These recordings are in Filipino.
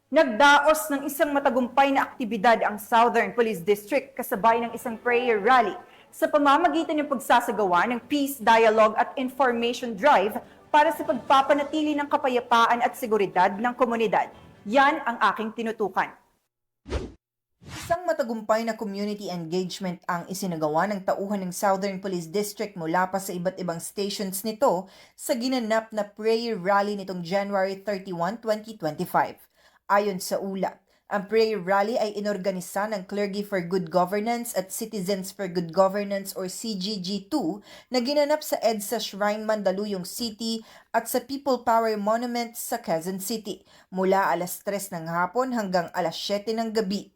Nagdaos ng isang matagumpay na aktibidad ang Southern Police District kasabay ng isang prayer rally sa pamamagitan ng pagsasagawa ng Peace Dialogue at Information Drive para sa pagpapanatili ng kapayapaan at seguridad ng komunidad. Yan ang aking tinutukan. Isang matagumpay na community engagement ang isinagawa ng tauhan ng Southern Police District mula pa sa iba't ibang stations nito sa ginanap na prayer rally nitong January 31, 2025. Ayon sa ulat, ang prayer rally ay inorganisa ng Clergy for Good Governance at Citizens for Good Governance or CGG2 na ginanap sa EDSA Shrine Mandaluyong City at sa People Power Monument sa Quezon City mula alas 3 ng hapon hanggang alas 7 ng gabi.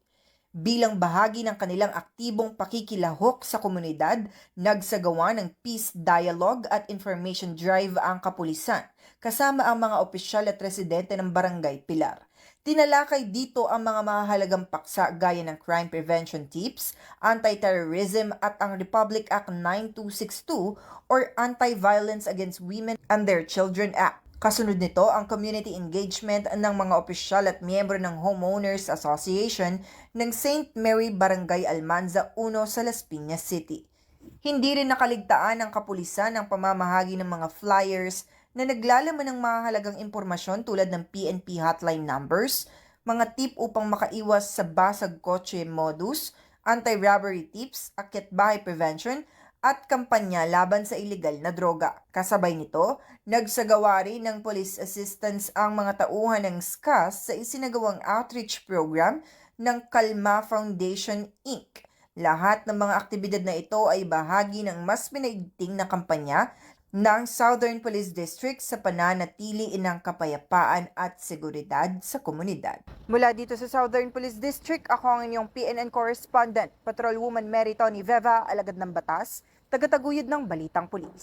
Bilang bahagi ng kanilang aktibong pakikilahok sa komunidad, nagsagawa ng Peace Dialogue at Information Drive ang kapulisan, kasama ang mga opisyal at residente ng Barangay Pilar. Tinalakay dito ang mga mahalagang paksa gaya ng crime prevention tips, anti-terrorism at ang Republic Act 9262 or Anti-Violence Against Women and Their Children Act. Kasunod nito ang community engagement ng mga opisyal at miyembro ng Homeowners Association ng St. Mary Barangay Almanza 1 sa Las Piñas City. Hindi rin nakaligtaan ng kapulisan ang pamamahagi ng mga flyers na naglalaman ng mahalagang impormasyon tulad ng PNP hotline numbers, mga tip upang makaiwas sa basag kotse modus, anti-robbery tips, akyat bahay prevention, at kampanya laban sa iligal na droga. Kasabay nito, nagsagawa rin ng police assistance ang mga tauhan ng SCAS sa isinagawang outreach program ng Kalma Foundation Inc. Lahat ng mga aktibidad na ito ay bahagi ng mas pinaigting na kampanya ng Southern Police District sa pananatili ng kapayapaan at seguridad sa komunidad. Mula dito sa Southern Police District, ako ang inyong PNN correspondent, Patrolwoman Mary Tony Veva, alagad ng batas, tagataguyod ng Balitang Pulis.